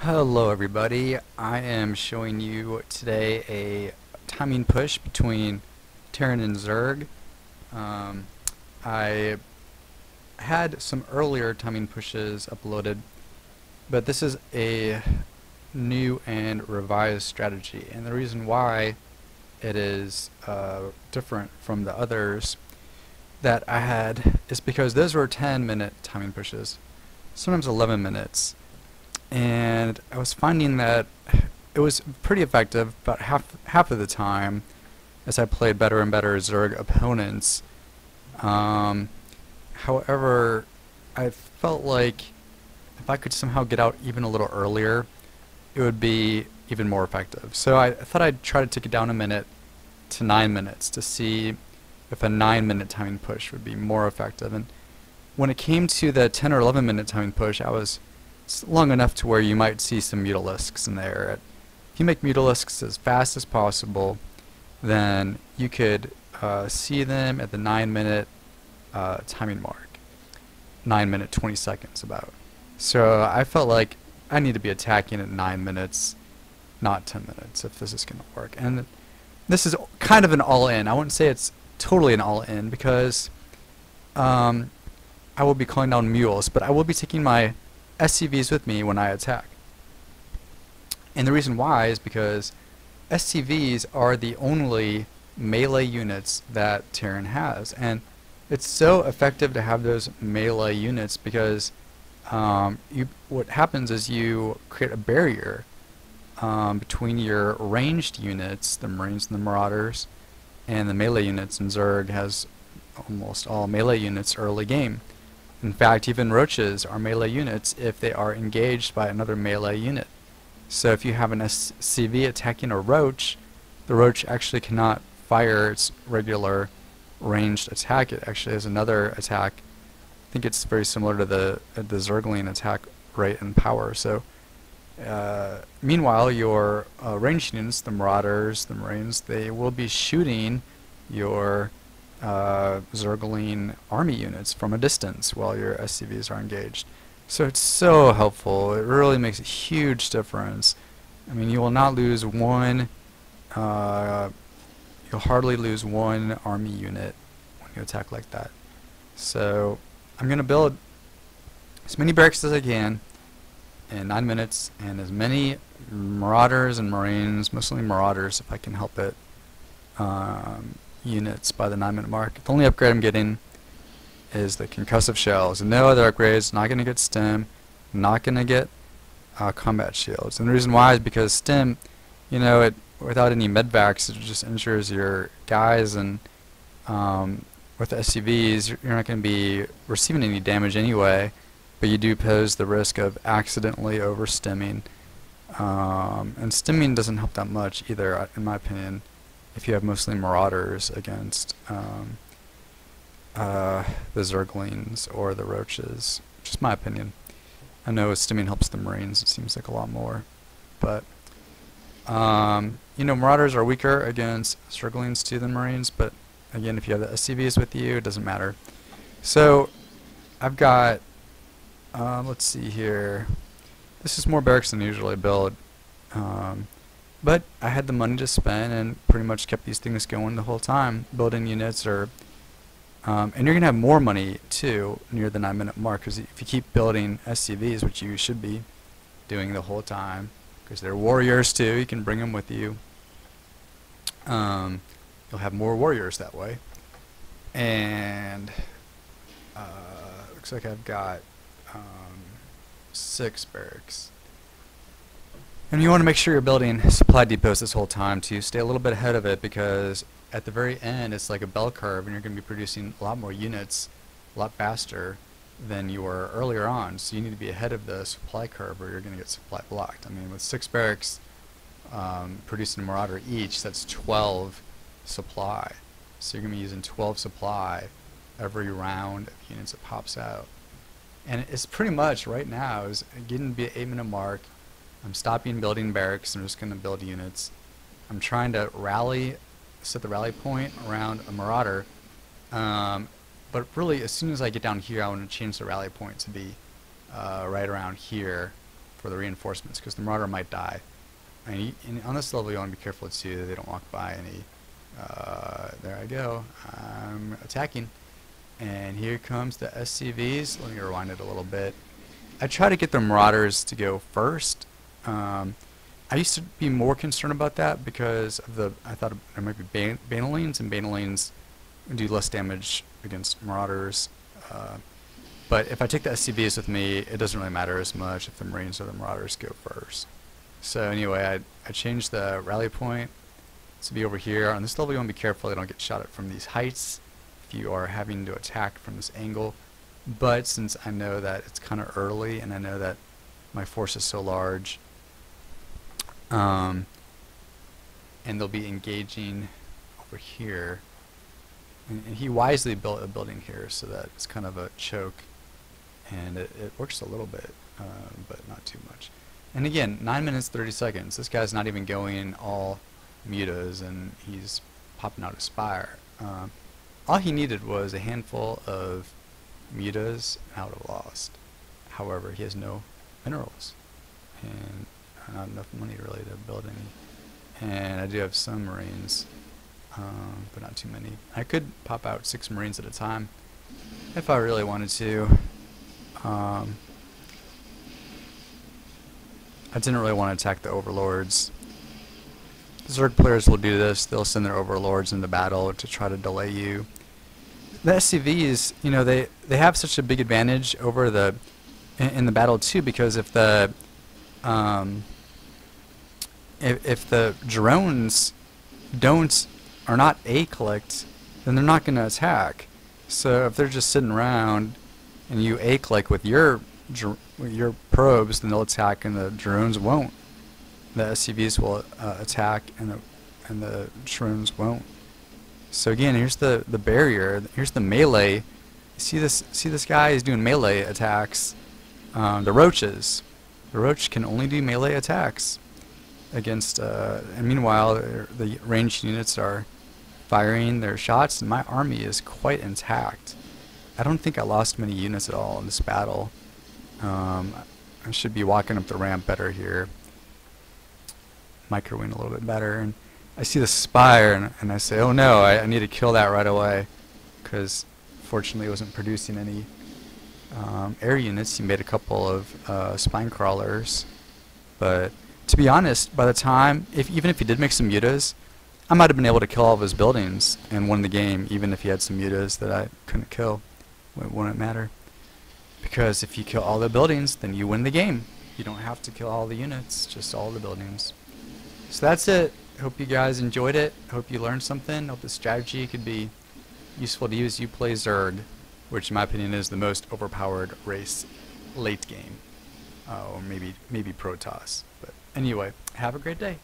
Hello everybody, I am showing you today a timing push between Terran and Zerg. Um, I had some earlier timing pushes uploaded, but this is a new and revised strategy, and the reason why it is different from the others that I had is because those were 10-minute timing pushes, sometimes 11 minutes. And I was finding that it was pretty effective about half of the time as I played better and better Zerg opponents. However, I felt like if I could somehow get out even a little earlier, it would be even more effective. So I thought I'd try to take it down a minute to 9 minutes to see if a 9-minute timing push would be more effective. And when it came to the 10 or 11-minute timing push, I was long enough to where you might see some mutalisks in there. If you make mutalisks as fast as possible, then you could see them at the 9-minute timing mark. 9 minute 20 seconds about. So I felt like I need to be attacking at 9 minutes, not 10 minutes if this is going to work. And this is kind of an all-in. I wouldn't say it's totally an all-in because I will be calling down mules, but I will be taking my SCVs with me when I attack. And the reason why is because SCVs are the only melee units that Terran has, and it's so effective to have those melee units because what happens is you create a barrier between your ranged units, the Marines and the Marauders, and the melee units, and Zerg has almost all melee units early game. In fact, even roaches are melee units if they are engaged by another melee unit. So if you have an SCV attacking a roach, the roach actually cannot fire its regular ranged attack. It actually has another attack. I think it's very similar to the Zergling attack rate and power. So meanwhile, your ranged units, the Marauders, the Marines, they will be shooting your Zergling army units from a distance while your SCVs are engaged. So it's so helpful. It really makes a huge difference. I mean, you will not lose one, you'll hardly lose one army unit when you attack like that. So I'm going to build as many barracks as I can in 9 minutes, and as many Marauders and Marines, mostly Marauders if I can help it, units by the 9-minute mark. The only upgrade I'm getting is the concussive shells. No other upgrades. Not going to get stim. Not going to get combat shields. And the reason why is because stim, you know, without any medvacs, it just ensures your guys, and with the SCVs, you're not going to be receiving any damage anyway, but you do pose the risk of accidentally overstimming. And stimming doesn't help that much either, in my opinion, if you have mostly Marauders against the Zerglings or the Roaches. Just my opinion. I know stimming helps the Marines, it seems like a lot more. But, you know, Marauders are weaker against Zerglings too than Marines, but again, if you have the SCVs with you, it doesn't matter. So, I've got, let's see here. This is more barracks than I usually build. But I had the money to spend and pretty much kept these things going the whole time, building units, or and you're going to have more money too near the 9-minute mark, because if you keep building SCVs, which you should be doing the whole time, because they're warriors too, you can bring them with you. You'll have more warriors that way. And looks like I've got 6 barracks. And you want to make sure you're building supply depots this whole time to stay a little bit ahead of it, because at the very end it's like a bell curve and you're going to be producing a lot more units a lot faster than you were earlier on. So you need to be ahead of the supply curve or you're going to get supply blocked. I mean, with 6 barracks producing a Marauder each, that's 12 supply. So you're going to be using 12 supply every round of units that pops out. And it's pretty much right now is getting to be an 8-minute mark. I'm stopping building barracks. I'm just going to build units. I'm trying to set the rally point around a Marauder. But really, as soon as I get down here, I want to change the rally point to be right around here for the reinforcements, because the Marauder might die. And on this level, you want to be careful too that they don't walk by any. There I go. I'm attacking. And here comes the SCVs. Let me rewind it a little bit. I try to get the Marauders to go first. I used to be more concerned about that because of I thought there might be Banelines, and Banelines do less damage against Marauders. But if I take the SCVs with me, it doesn't really matter as much if the Marines or the Marauders go first. So anyway, I changed the rally point to be over here. On this level, you want to be careful you don't get shot at from these heights if you are having to attack from this angle. But since I know that it's kind of early and I know that my force is so large, and they'll be engaging over here, and he wisely built a building here so that it's kind of a choke, and it works a little bit, but not too much. And again, 9 minutes 30 seconds. This guy's not even going all mutas, and he's popping out a spire. All he needed was a handful of mutas, and I would have lost. However, he has no minerals, and not enough money really to build any. And I do have some Marines, but not too many. I could pop out 6 Marines at a time if I really wanted to. I didn't really want to attack the overlords. Zerg players will do this. They'll send their overlords into battle to try to delay you. The SCVs, you know, they have such a big advantage over the in the battle too, because if the drones are not A-clicked, then they're not going to attack. So if they're just sitting around and you A-click with your probes, then they'll attack and the drones won't. The SCVs will attack and the drones won't. So again, here's the barrier. Here's the melee. See this guy is doing melee attacks. The roaches. The roach can only do melee attacks against. And meanwhile, the ranged units are firing their shots, and my army is quite intact. I don't think I lost many units at all in this battle. I should be walking up the ramp better here. Microwing a little bit better, and I see the spire, and I say, oh no, I need to kill that right away, because fortunately it wasn't producing any air units. He made a couple of spine crawlers, but to be honest, by the time, even if he did make some mutas, I might have been able to kill all of his buildings and won the game, even if he had some mutas that I couldn't kill. It wouldn't matter, because if you kill all the buildings, then you win the game. You don't have to kill all the units, just all the buildings. So that's it. Hope you guys enjoyed it. Hope you learned something. Hope the strategy could be useful to you as you play Zerg, which in my opinion is the most overpowered race late game. Or maybe Protoss. But anyway, have a great day.